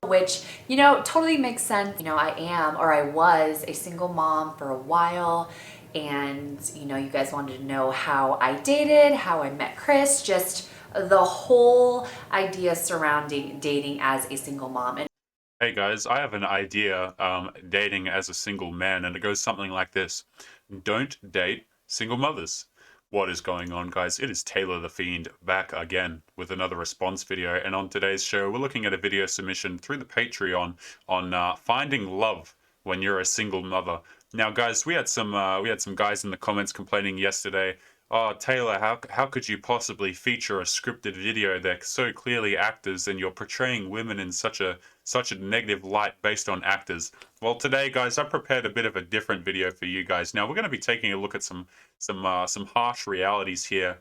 which, totally makes sense. I am, or I was, a single mom for a while. And, you guys wanted to know how I dated, how I met Chris, just the whole idea surrounding dating as a single mom. And Hey guys, I have an idea dating as a single man, and it goes something like this. Don't date single mothers. What is going on, guys? It is Taylor the Fiend back again with another response video, and on today's show, we're looking at a video submission through the Patreon on finding love when you're a single mother. Now, guys, we had some guys in the comments complaining yesterday. Oh, Taylor, how could you possibly feature a scripted video? They're so clearly actors, and you're portraying women in such a negative light based on actors. Well, today, guys, I prepared a bit of a different video for you guys. Now, we're going to be taking a look at some harsh realities here,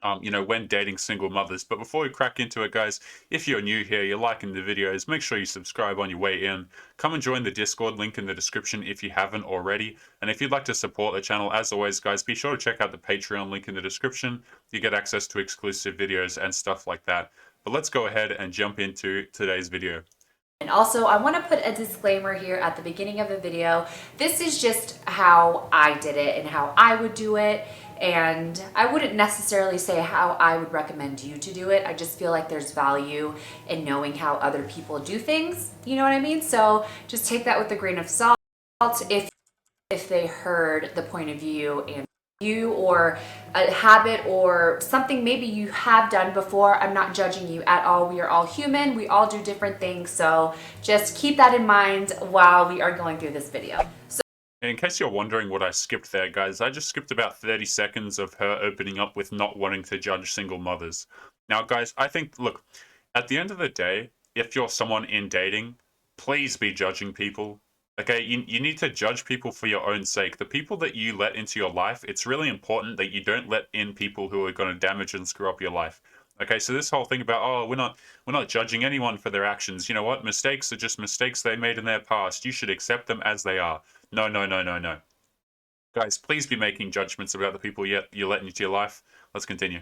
when dating single mothers. But before we crack into it, guys, if you're new here, you're liking the videos, make sure you subscribe on your way in. Come and join the Discord, link in the description if you haven't already. And if you'd like to support the channel, as always, guys, be sure to check out the Patreon link in the description. You get access to exclusive videos and stuff like that. But let's go ahead and jump into today's video. And also, I want to put a disclaimer here at the beginning of the video. This is just how I did it and how I would do it. And I wouldn't necessarily say how I would recommend you to do it. I just feel like there's value in knowing how other people do things. You know what I mean? So just take that with a grain of salt if they heard the point of view and you or a habit or something maybe you have done before. I'm not judging you at all. We are all human. We all do different things. So just keep that in mind while we are going through this video. So In case you're wondering what I skipped there, guys, I just skipped about 30 seconds of her opening up with not wanting to judge single mothers. Now, guys, I think, look, at the end of the day, if you're someone in dating, please be judging people. Okay, you need to judge people for your own sake. The people that you let into your life, it's really important that you don't let in people who are going to damage and screw up your life. Okay, so this whole thing about, oh, we're not judging anyone for their actions. You know what? Mistakes are just mistakes they made in their past. You should accept them as they are. No, no, no, no, no. Guys, please be making judgments about the people you're letting into your life. Let's continue.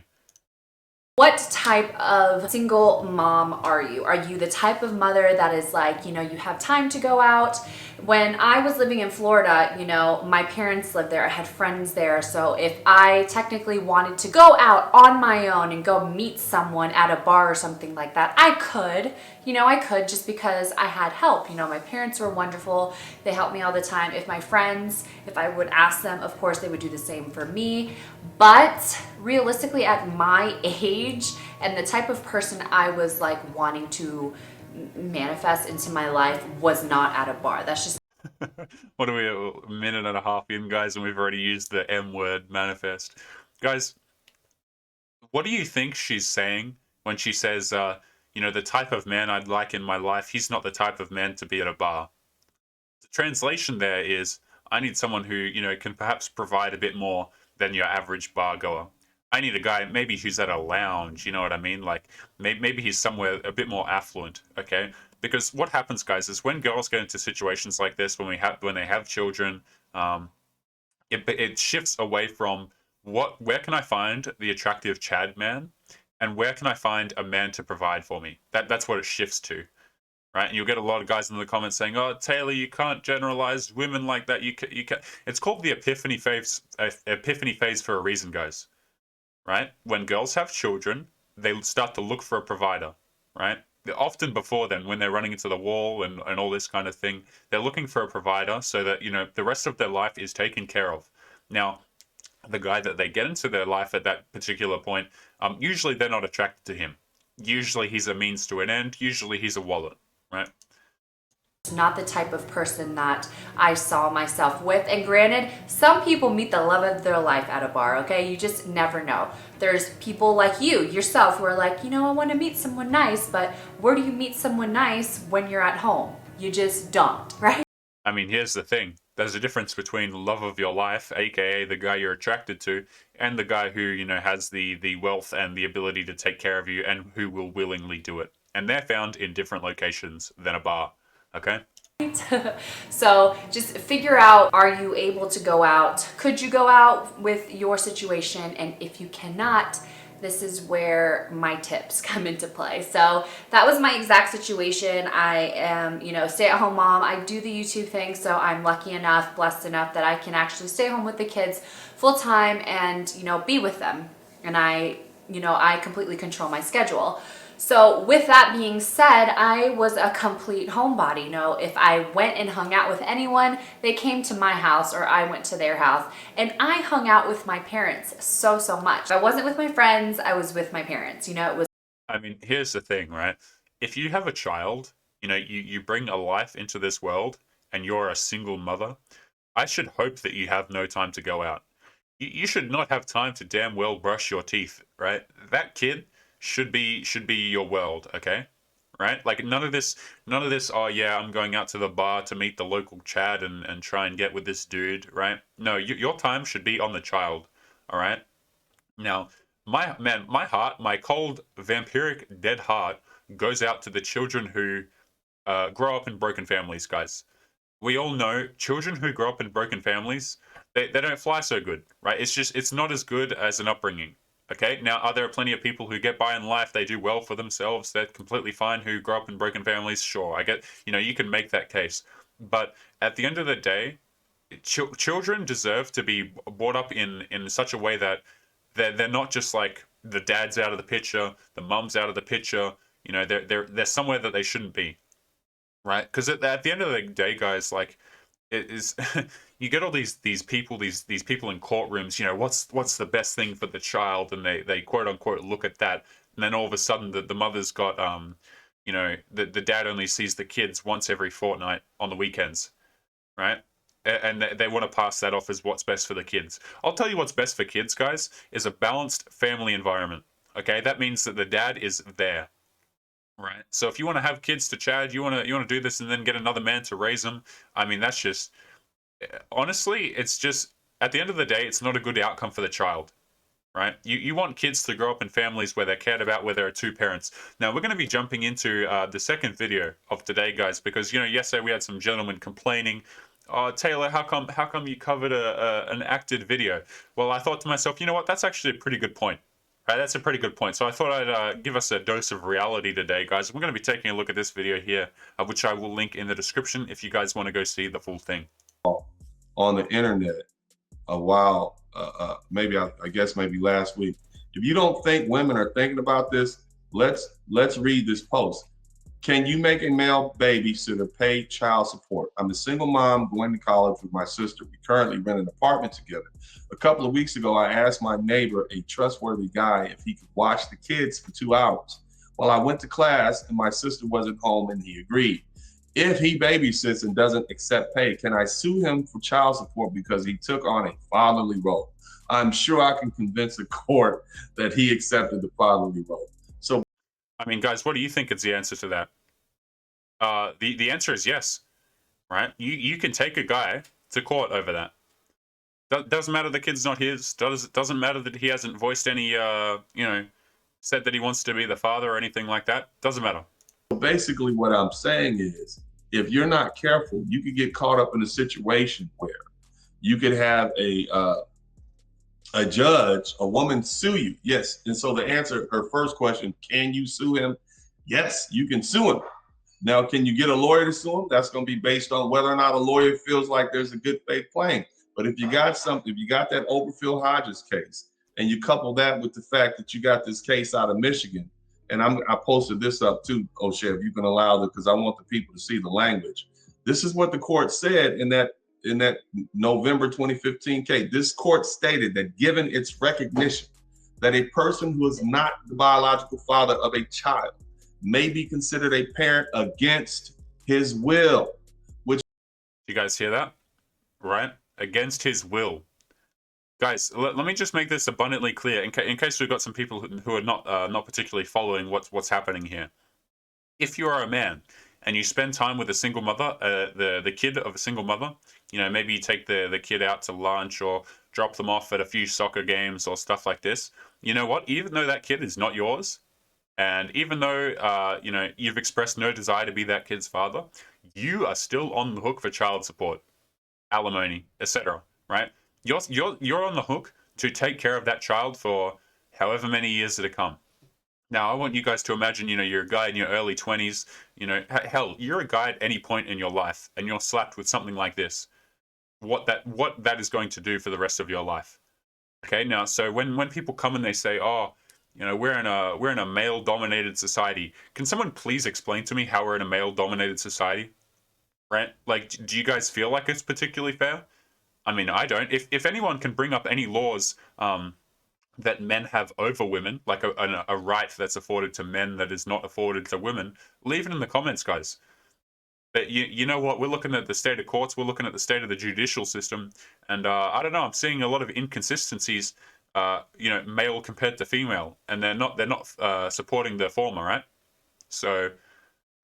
what type of single mom are you? Are you the type of mother that is like, you have time to go out? When I was living in Florida, my parents lived there. I had friends there. So if I technically wanted to go out on my own and go meet someone at a bar or something like that, I could. I could just because I had help. My parents were wonderful. They helped me all the time. If I would ask them, of course, they would do the same for me. But realistically, at my age and the type of person I was like wanting to manifest into my life was not at a bar. That's just What are we, a minute and a half in, guys, and we've already used the M word, manifest. Guys, what do you think she's saying when she says, the type of man I'd like in my life, he's not the type of man to be at a bar? The translation there is, I need someone who, can perhaps provide a bit more than your average bar goer. I need a guy maybe who's at a lounge, you know what I mean? Like maybe he's somewhere a bit more affluent, okay? Because what happens, guys, is when girls get into situations like this, when they have children, it shifts away from where can I find the attractive Chad man, and where can I find a man to provide for me? That's what it shifts to, right? And you'll get a lot of guys in the comments saying, "Oh, Taylor, you can't generalize women like that. You can." It's called the epiphany phase. Epiphany phase for a reason, guys. Right? When girls have children, they start to look for a provider. Right? Often before then, when they're running into the wall and all this kind of thing, they're looking for a provider so that the rest of their life is taken care of. Now, the guy that they get into their life at that particular point, usually they're not attracted to him. Usually he's a means to an end. Usually he's a wallet. Right? not the type of person that I saw myself with. And granted, some people meet the love of their life at a bar, okay? You just never know. There's people like yourself, who are like, I want to meet someone nice, but where do you meet someone nice when you're at home? You just don't, right? I mean, here's the thing. There's a difference between the love of your life, aka the guy you're attracted to, and the guy who, has the wealth and the ability to take care of you and who will willingly do it. And they're found in different locations than a bar, okay? So just figure out, are you able to go out? Could you go out with your situation? And if you cannot, this is where my tips come into play. So that was my exact situation. I am, stay-at-home mom. I do the YouTube thing, so I'm lucky enough, blessed enough that I can actually stay home with the kids full time and, be with them. And I completely control my schedule. So with that being said, I was a complete homebody. If I went and hung out with anyone, they came to my house or I went to their house. And I hung out with my parents so much. I wasn't with my friends, I was with my parents. It was I mean, here's the thing, right? If you have a child, you bring a life into this world and you're a single mother, I should hope that you have no time to go out. You should not have time to damn well brush your teeth, right? That kid should be your world, okay? Right? Like none of this, oh yeah, I'm going out to the bar to meet the local Chad and try and get with this dude, right? No, your time should be on the child, all right? Now, my heart, my cold, vampiric, dead heart goes out to the children who grow up in broken families, guys. We all know children who grow up in broken families, they don't fly so good, right? It's not as good as an upbringing. Okay. Now, are there plenty of people who get by in life? They do well for themselves. They're completely fine. Who grow up in broken families? Sure, I get. You can make that case. But at the end of the day, children deserve to be brought up in such a way that they're not just like the dad's out of the picture, the mum's out of the picture. They're somewhere that they shouldn't be, right? Because at the end of the day, guys, like it is, you get all these people, these people in courtrooms. What's the best thing for the child, and they quote unquote look at that, and then all of a sudden the mother's got the dad only sees the kids once every fortnight on the weekends, right? And they want to pass that off as what's best for the kids. I'll tell you what's best for kids, guys, is a balanced family environment. Okay, that means that the dad is there. Right. So if you want to have kids to Chad, you want to do this and then get another man to raise them. I mean, that's just honestly, it's just at the end of the day, it's not a good outcome for the child. Right. You want kids to grow up in families where they're cared about, where there are two parents. Now we're going to be jumping into the second video of today, guys, because yesterday we had some gentlemen complaining. Oh, Taylor, how come you covered an acted video? Well, I thought to myself, you know what? That's actually a pretty good point. Right, that's a pretty good point. So I thought I'd give us a dose of reality today, guys. We're going to be taking a look at this video here, which I will link in the description if you guys want to go see the full thing. On the internet a while, maybe I guess maybe last week. If you don't think women are thinking about this, let's read this post. Can you make a male babysitter pay child support? I'm a single mom going to college with my sister. We currently rent an apartment together. A couple of weeks ago, I asked my neighbor, a trustworthy guy, if he could watch the kids for 2 hours. Well, I went to class and my sister wasn't home and he agreed. If he babysits and doesn't accept pay, can I sue him for child support because he took on a fatherly role? I'm sure I can convince the court that he accepted the fatherly role. So, I mean, guys, what do you think is the answer to that? The answer is yes, right? You can take a guy to court over that. Doesn't matter the kid's not his. Doesn't matter that he hasn't voiced any said that he wants to be the father or anything like that. Doesn't matter. basically what I'm saying is, if you're not careful, you could get caught up in a situation where you could have a judge, a woman sue you. Yes. And so the answer, her first question, can you sue him? Yes, you can sue him. Now, can you get a lawyer to sue him? That's going to be based on whether or not a lawyer feels like there's a good faith claim. But if you got something, if you got that Oberfield Hodges case, and you couple that with the fact that you got this case out of Michigan, and I posted this up too, O'Shea, if you can allow it, because I want the people to see the language. This is what the court said in that November 2015 case. This court stated that given its recognition that a person who is not the biological father of a child may be considered a parent against his will, which You guys hear that? Right? Against his will. Guys, let me just make this abundantly clear in case we've got some people who are not particularly following what's happening here. If you are a man and you spend time with a single mother, the kid of a single mother, maybe you take the kid out to lunch or drop them off at a few soccer games or stuff like this. You know what? Even though that kid is not yours, and even though you've expressed no desire to be that kid's father, you are still on the hook for child support, alimony, etc. Right? You're on the hook to take care of that child for however many years that are come. Now, I want you guys to imagine, you're a guy in your early 20s, hell, you're a guy at any point in your life, and you're slapped with something like this. What that is going to do for the rest of your life. Okay, now, so when people come and they say, oh, we're in a male dominated society, can someone please explain to me how we're in a male dominated society? Right? Like, do you guys feel like it's particularly fair? I mean, I don't. If anyone can bring up any laws that men have over women, like a right that's afforded to men that is not afforded to women, leave it in the comments, guys. But you know what? We're looking at the state of courts. We're looking at the state of the judicial system, and I don't know. I'm seeing a lot of inconsistencies. Male compared to female, and they're not supporting the former, right? So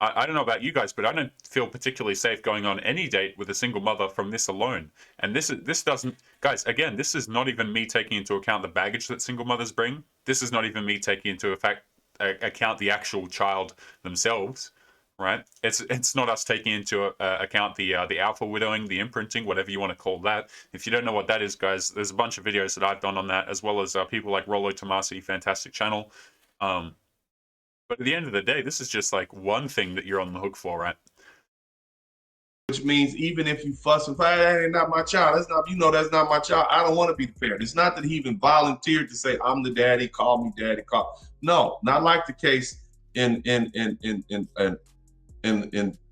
I don't know about you guys, but I don't feel particularly safe going on any date with a single mother from this alone. And this doesn't, guys. Again, this is not even me taking into account the baggage that single mothers bring. This is not even me taking into account the actual child themselves. Right? It's not us taking into account the alpha widowing, the imprinting, whatever you want to call that. If you don't know what that is, guys, there's a bunch of videos that I've done on that, as well as people like Rollo Tomasi, fantastic channel. But at the end of the day, this is just like one thing that you're on the hook for, right? Which means even if you fuss and fight, that ain't not my child. That's not my child. I don't want to be the parent. It's not that he even volunteered to say, I'm the daddy, call me daddy, No, not like the case in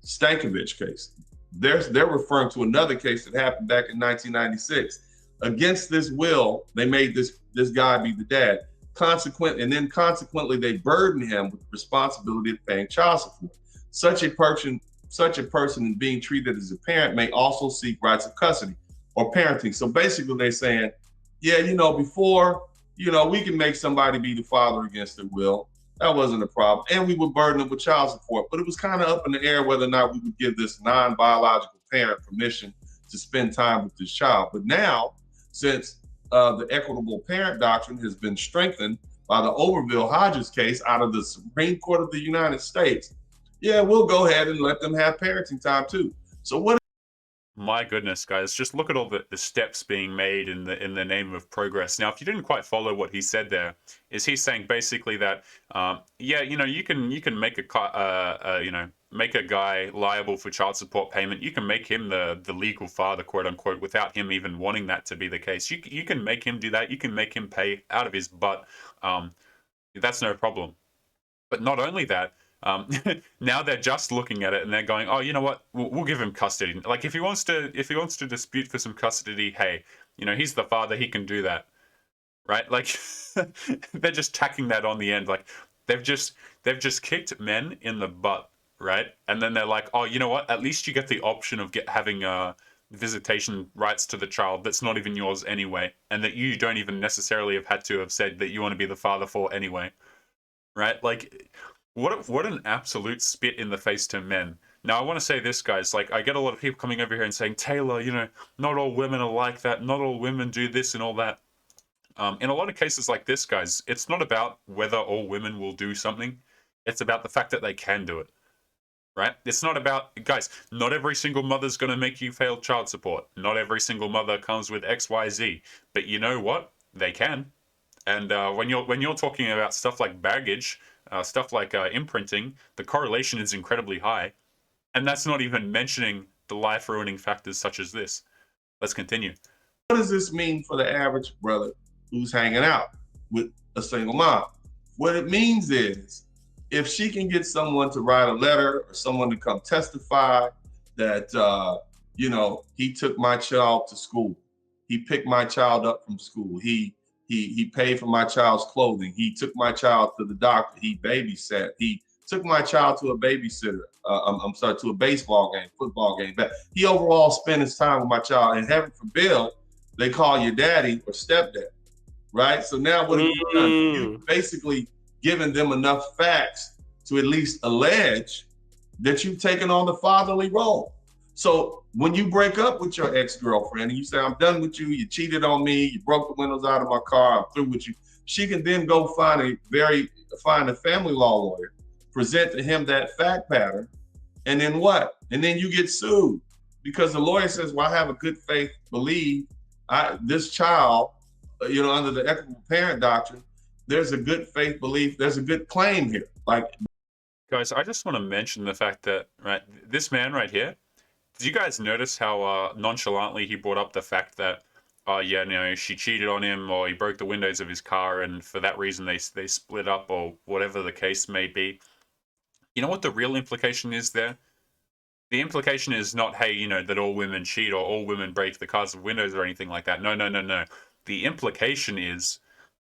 Stankovic case. They're referring to another case that happened back in 1996. Against this will, they made this guy be the dad. Consequently, they burden him with the responsibility of paying child support. Such a person being treated as a parent may also seek rights of custody or parenting. So basically they're saying, yeah, before, we can make somebody be the father against their will. That wasn't a problem. And we would burden them with child support. But it was kind of up in the air whether or not we would give this non-biological parent permission to spend time with this child. But now, since the equitable parent doctrine has been strengthened by the Overville-Hodges case out of the Supreme Court of the United States, yeah, we'll go ahead and let them have parenting time too. So what? My goodness, guys, just look at all the steps being made in the name of progress. Now, if you didn't quite follow what he said there, is he's saying basically that, you can make make a guy liable for child support payment. You can make him the legal father, quote unquote, without him even wanting that to be the case. You can make him do that. You can make him pay out of his butt. That's no problem. But not only that, now they're just looking at it and they're going, oh, you know what? We'll give him custody. Like if he wants to dispute for some custody, hey, he's the father, he can do that, right? Like they're just tacking that on the end. Like they've just kicked men in the butt, right? And then they're like, oh, you know what? At least you get the option of having visitation rights to the child that's not even yours anyway, and that you don't even necessarily have had to have said that you want to be the father for anyway, right? Like. What an absolute spit in the face to men. Now, I want to say this, guys. Like, I get a lot of people coming over here and saying, Taylor, not all women are like that. Not all women do this and all that. In a lot of cases like this, guys, it's not about whether all women will do something. It's about the fact that they can do it, right? It's not about, guys, not every single mother's going to make you fail child support. Not every single mother comes with X, Y, Z. But you know what? They can. And when you're talking about stuff like baggage, stuff like imprinting, the correlation is incredibly high. And that's not even mentioning the life-ruining factors such as this. Let's continue. What does this mean for the average brother who's hanging out with a single mom? What it means is, if she can get someone to write a letter or someone to come testify that, he took my child to school, he picked my child up from school, he paid for my child's clothing, he took my child to the doctor, he babysat, he took my child to a babysitter, to a baseball game, football game. But he overall spent his time with my child, and heaven forbid, they call you daddy or stepdad, right? So now what have you done? You've basically given them enough facts to at least allege that you've taken on the fatherly role. So when you break up with your ex-girlfriend and you say, I'm done with you, you cheated on me, you broke the windows out of my car, I'm through with you, she can then go find a family law lawyer, present to him that fact pattern, and then what? And then you get sued because the lawyer says, well, I have a good faith belief this child, under the equitable parent doctrine, there's a good faith belief, there's a good claim here. Like, Guys, I just want to mention the fact that right, this man right here. Did you guys notice how nonchalantly he brought up the fact that, oh yeah, you know, she cheated on him, or he broke the windows of his car, and for that reason they split up, or whatever the case may be. You know what the real implication is there? The implication is not, hey, you know, that all women cheat or all women break the cars of windows or anything like that. No, no, no, no. The implication is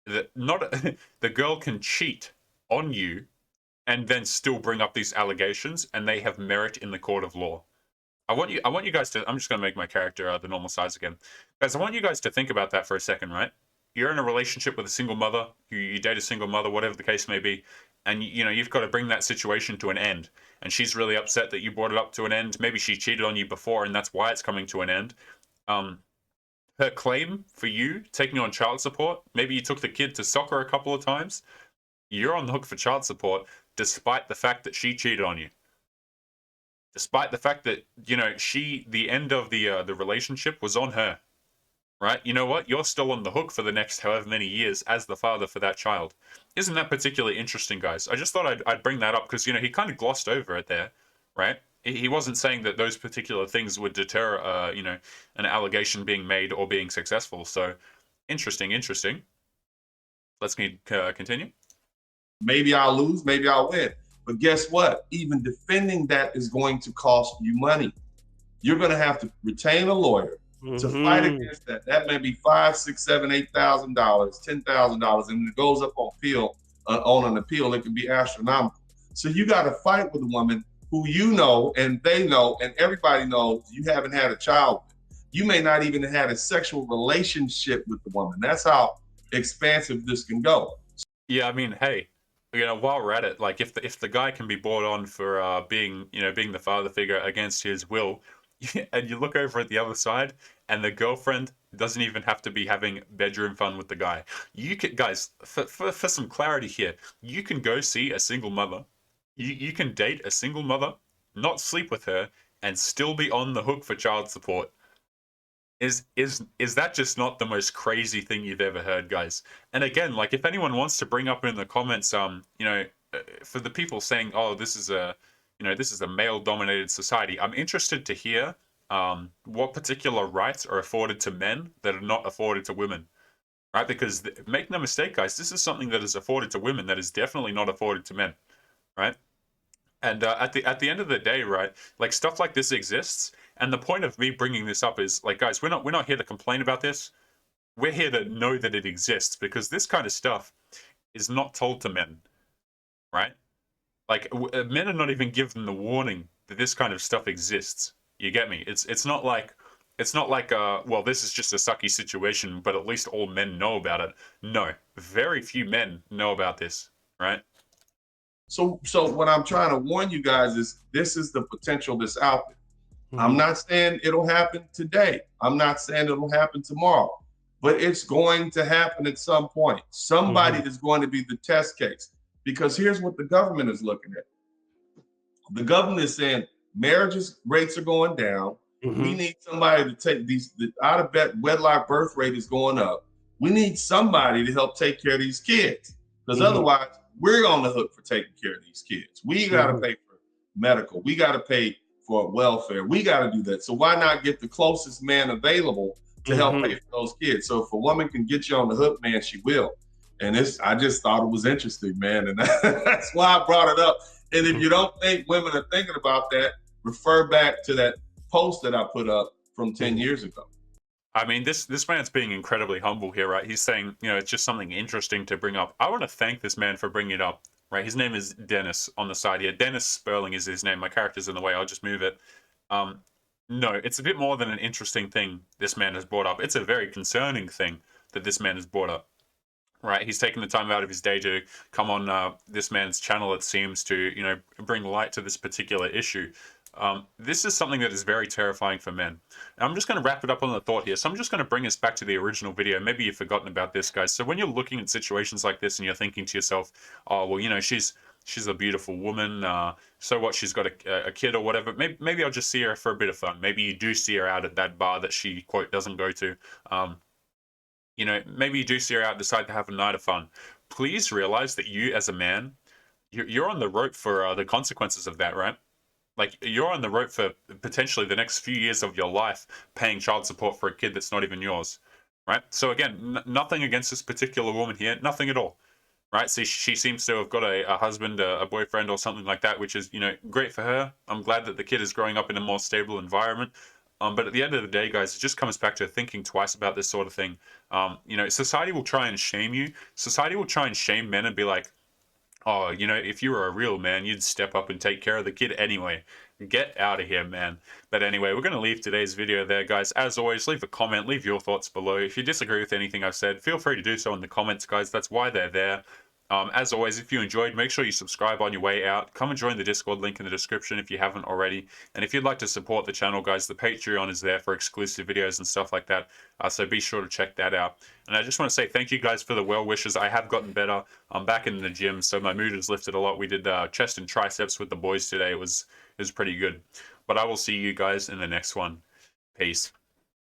that not the girl can cheat on you and then still bring up these allegations, and they have merit in the court of law. I want you guys to. I'm just going to make my character the normal size again, guys. I want you guys to think about that for a second, right? You're in a relationship with a single mother. You date a single mother, whatever the case may be, and you know you've got to bring that situation to an end. And she's really upset that you brought it up to an end. Maybe she cheated on you before, and that's why it's coming to an end. Um, Her claim for you taking on child support. Maybe you took the kid to soccer a couple of times. You're on the hook for child support, despite the fact that she cheated on you. Despite the fact that, you know, the end of the relationship was on her, right? You know what? You're still on the hook for the next however many years as the father for that child. Isn't that particularly interesting, guys? I just thought I'd bring that up because, you know, he kind of glossed over it there, right? He wasn't saying that those particular things would deter, you know, an allegation being made or being successful. So, interesting, interesting. Let's continue. maybe I'll lose, maybe I'll win. But guess what? Even defending that is going to cost you money. You're going to have to retain a lawyer to fight against that. That may be $5, $6, $7, $8,000, $10,000, and it goes up on an appeal. It can be astronomical. So you got to fight with a woman who you know and they know and everybody knows you haven't had a child with. You may not even have had a sexual relationship with the woman. That's how expansive this can go. Yeah, I mean, hey, you know, while we're at it, like if the guy can be brought on for being, you know, being the father figure against his will, and you look over at the other side, and the girlfriend doesn't even have to be having bedroom fun with the guy. You can, guys, for some clarity here, you can go see a single mother. You can date a single mother, not sleep with her, and still be on the hook for child support. Is that just not the most crazy thing you've ever heard, guys? And again, like if anyone wants to bring up in the comments, you know, for the people saying, oh, this is a, you know, this is a male-dominated society, I'm interested to hear what particular rights are afforded to men that are not afforded to women, right? Because make no mistake, guys, this is something that is afforded to women that is definitely not afforded to men, right? And at the end of the day, right, like stuff like this exists. And the point of me bringing this up is like, guys, we're not here to complain about this. We're here to know that it exists because this kind of stuff is not told to men, right? Like men are not even given the warning that this kind of stuff exists. You get me? It's not like well, this is just a sucky situation, but at least all men know about it. No, very few men know about this, right? So what I'm trying to warn you guys is this is the potential that's out there. I'm not saying it'll happen today. I'm not saying it'll happen tomorrow, but it's going to happen at some point. Somebody is going to be the test case because here's what the government is looking at. The government is saying marriages rates are going down. We need somebody to take the out of wedlock birth rate is going up. We need somebody to help take care of these kids because otherwise we're on the hook for taking care of these kids. We got to pay for medical. We got to pay for welfare. We got to do that. So why not get the closest man available to help pay for those kids? So if a woman can get you on the hook, man, she will. And I just thought it was interesting, man. And that's why I brought it up. And if you don't think women are thinking about that, refer back to that post that I put up from 10 years ago. I mean, this man's being incredibly humble here, right? He's saying, you know, it's just something interesting to bring up. I want to thank this man for bringing it up, right? His name is Dennis on the side here. Dennis Sperling is his name. My character's in the way. I'll just move it. No, it's a bit more than an interesting thing this man has brought up. It's a very concerning thing that this man has brought up, right? He's taken the time out of his day to come on this man's channel, it seems, to, you know, bring light to this particular issue. This is something that is very terrifying for men. And I'm just going to wrap it up on the thought here. So I'm just going to bring us back to the original video. Maybe you've forgotten about this, guys. So when you're looking at situations like this and you're thinking to yourself, oh, well, you know, she's a beautiful woman. So what? She's got a kid or whatever. Maybe I'll just see her for a bit of fun. Maybe you do see her out at that bar that she, quote, doesn't go to. You know, maybe you do see her out, decide to have a night of fun. please realize that you as a man, you're on the rope for the consequences of that, right? Like, you're on the rope for potentially the next few years of your life paying child support for a kid that's not even yours, right? So again, nothing against this particular woman here, nothing at all, right? So she seems to have got a husband, a boyfriend, or something like that, which is, you know, great for her. I'm glad that the kid is growing up in a more stable environment. But at the end of the day, guys, it just comes back to thinking twice about this sort of thing. You know, society will try and shame you. Society will try and shame men and be like, oh, you know, if you were a real man, you'd step up and take care of the kid anyway. Get out of here, man. But anyway, we're going to leave today's video there, guys. As always, leave a comment, leave your thoughts below. If you disagree with anything I've said, feel free to do so in the comments, guys. That's why they're there. As always, if you enjoyed, make sure you subscribe on your way out. Come and join the Discord link in the description if you haven't already. And if you'd like to support the channel, guys, the Patreon is there for exclusive videos and stuff like that. So be sure to check that out. And I just want to say thank you guys for the well wishes. I have gotten better. I'm back in the gym, so my mood has lifted a lot. We did chest and triceps with the boys today. It was pretty good. But I will see you guys in the next one. Peace.